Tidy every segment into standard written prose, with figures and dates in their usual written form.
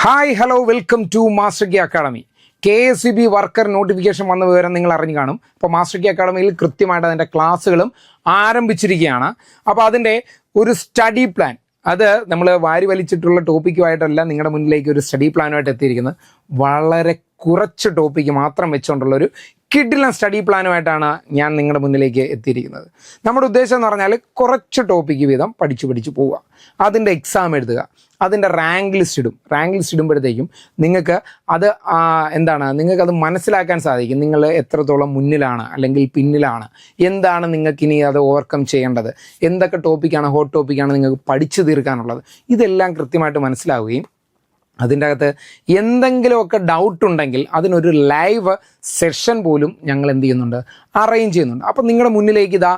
Hi hello welcome to master key academy. KSEB worker notification വന്ന വിവരം നിങ്ങൾ അറിഞ്ഞു കാണും. അപ്പോൾ മാസ്റ്റർ കീ അക്കാഡമിയിൽ കൃത്യമായിട്ട് അതിൻ്റെ ക്ലാസ്സുകളും ആരംഭിച്ചിരിക്കുകയാണ്. അപ്പോൾ അതിൻ്റെ ഒരു സ്റ്റഡി പ്ലാൻ, അത് നമ്മൾ വാരി വലിച്ചിട്ടുള്ള ടോപ്പിക്കുമായിട്ടല്ല നിങ്ങളുടെ മുന്നിലേക്ക് ഒരു സ്റ്റഡി പ്ലാനുമായിട്ട് എത്തിയിരിക്കുന്നത്. വളരെ കുറച്ച് ടോപ്പിക്ക് മാത്രം വെച്ചുകൊണ്ടുള്ളൊരു കിഡിലൻ സ്റ്റഡി പ്ലാനുമായിട്ടാണ് ഞാൻ നിങ്ങളുടെ മുന്നിലേക്ക് എത്തിയിരിക്കുന്നത്. നമ്മുടെ ഉദ്ദേശം എന്ന് പറഞ്ഞാൽ കുറച്ച് ടോപ്പിക്ക് വീതം പഠിച്ചു പോവുക, അതിൻ്റെ എക്സാം എഴുതുക, അതിൻ്റെ റാങ്ക് ലിസ്റ്റ് ഇടും. റാങ്ക് ലിസ്റ്റ് ഇടുമ്പോഴത്തേക്കും നിങ്ങൾക്ക് അത് നിങ്ങൾക്കത് മനസ്സിലാക്കാൻ സാധിക്കും. നിങ്ങൾ എത്രത്തോളം മുന്നിലാണ് അല്ലെങ്കിൽ പിന്നിലാണ്, എന്താണ് നിങ്ങൾക്കിനി അത് ഓവർകം ചെയ്യേണ്ടത്, എന്തൊക്കെ ടോപ്പിക്കാണ്, ഹോട്ട് ടോപ്പിക്കാണ് നിങ്ങൾക്ക് പഠിച്ചു തീർക്കാനുള്ളത്, ഇതെല്ലാം കൃത്യമായിട്ട് മനസ്സിലാവുകയും അതിൻ്റെ അകത്ത് എന്തെങ്കിലുമൊക്കെ ഡൗട്ട് ഉണ്ടെങ്കിൽ അതിനൊരു ലൈവ് സെഷൻ പോലും ഞങ്ങൾ എന്ത് ചെയ്യുന്നുണ്ട്, അറേഞ്ച് ചെയ്യുന്നുണ്ട്. അപ്പം നിങ്ങളുടെ മുന്നിലേക്ക് ഇതാ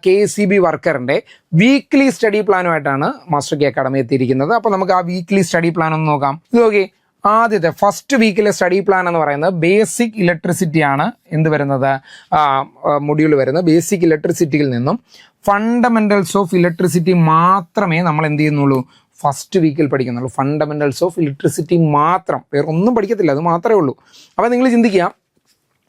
KSEB വർക്കറിൻ്റെ വീക്ക്ലി സ്റ്റഡി പ്ലാനുമായിട്ടാണ് മാസ്റ്റർ കീ അക്കാഡമി എത്തിയിരിക്കുന്നത്. അപ്പോൾ നമുക്ക് ആ വീക്ക്ലി സ്റ്റഡി പ്ലാൻ ഒന്ന് നോക്കാം. ഇത് നോക്കി, ആദ്യത്തെ ഫസ്റ്റ് വീക്കിലെ സ്റ്റഡി പ്ലാൻ എന്ന് പറയുന്നത് ബേസിക് ഇലക്ട്രിസിറ്റിയാണ്. എന്ത് വരുന്നത്, മൊഡ്യൂൾ വരുന്നത് ബേസിക് ഇലക്ട്രിസിറ്റിയിൽ നിന്നും ഫണ്ടമെന്റൽസ് ഓഫ് ഇലക്ട്രിസിറ്റി മാത്രമേ നമ്മൾ എന്ത് ചെയ്യുന്നുള്ളൂ, ഫസ്റ്റ് വീക്കിൽ പഠിക്കുന്നുള്ളൂ. ഫണ്ടമെന്റൽസ് ഓഫ് ഇലക്ട്രിസിറ്റി മാത്രം, വേറെ ഒന്നും പഠിക്കത്തില്ല, അത് മാത്രമേ ഉള്ളൂ. അപ്പോൾ നിങ്ങൾ ചിന്തിക്കുക,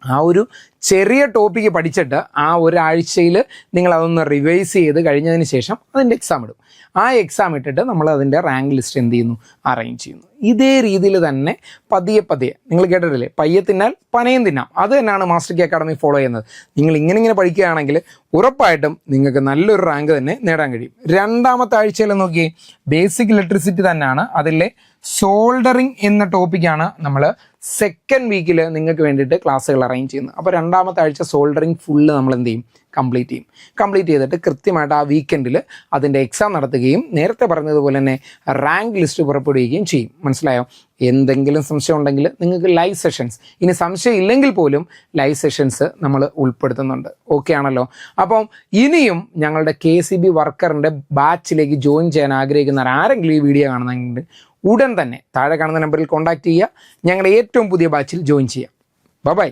ആ ഒരു ചെറിയ ടോപ്പിക്ക് പഠിച്ചിട്ട് ആ ഒരാഴ്ചയിൽ നിങ്ങൾ അതൊന്ന് റിവൈസ് ചെയ്ത് കഴിഞ്ഞതിന് ശേഷം അതിൻ്റെ എക്സാം ഇടും. ആ എക്സാം ഇട്ടിട്ട് നമ്മൾ അതിൻ്റെ റാങ്ക് ലിസ്റ്റ് എന്ത് ചെയ്യുന്നു, അറേഞ്ച് ചെയ്യുന്നു. ഇതേ രീതിയിൽ തന്നെ പതിയെ നിങ്ങൾ കേട്ടിട്ടില്ലേ, പയ്യെ തിന്നാൽ പനയും തിന്നാം. അത് തന്നെയാണ് മാസ്റ്റർ കീ അക്കാഡമി ഫോളോ ചെയ്യുന്നത്. നിങ്ങൾ ഇങ്ങനെ പഠിക്കുകയാണെങ്കിൽ ഉറപ്പായിട്ടും നിങ്ങൾക്ക് നല്ലൊരു റാങ്ക് തന്നെ നേടാൻ കഴിയും. രണ്ടാമത്തെ ആഴ്ചയിൽ നോക്കി, ബേസിക് ഇലക്ട്രിസിറ്റി തന്നെയാണ്. അതിലെ സോൾഡറിങ് എന്ന ടോപ്പിക്കാണ് നമ്മൾ സെക്കൻഡ് വീക്കിൽ നിങ്ങൾക്ക് വേണ്ടിയിട്ട് ക്ലാസ്സുകൾ അറേഞ്ച് ചെയ്യുന്നത്. അപ്പോൾ രണ്ടാമത്തെ ആഴ്ച സോൾഡറിങ് ഫുള്ള് നമ്മൾ എന്ത് ചെയ്യും, കംപ്ലീറ്റ് ചെയ്തിട്ട് കൃത്യമായിട്ട് ആ വീക്കെൻഡിൽ അതിൻ്റെ എക്സാം നടത്തുകയും നേരത്തെ പറഞ്ഞതുപോലെ തന്നെ റാങ്ക് ലിസ്റ്റ് പുറപ്പെടുവിക്കുകയും ചെയ്യും. മനസ്സിലായോ? എന്തെങ്കിലും സംശയം ഉണ്ടെങ്കിൽ നിങ്ങൾക്ക് ലൈവ് സെഷൻസ്, ഇനി സംശയം ഇല്ലെങ്കിൽ പോലും ലൈവ് സെഷൻസ് നമ്മൾ ഉൾപ്പെടുത്തുന്നുണ്ട്. ഓക്കെ ആണല്ലോ? അപ്പം ഇനിയും ഞങ്ങളുടെ KSEB വർക്കറിൻ്റെ ബാച്ചിലേക്ക് ജോയിൻ ചെയ്യാൻ ആഗ്രഹിക്കുന്നവർ ആരെങ്കിലും ഈ വീഡിയോ കാണുന്നെങ്കിൽ ഉടൻ തന്നെ താഴെ കാണുന്ന നമ്പറിൽ കോൺടാക്റ്റ് ചെയ്യുക. ഞങ്ങളുടെ ഏറ്റവും പുതിയ ബാച്ചിൽ ജോയിൻ ചെയ്യാം. ബൈ.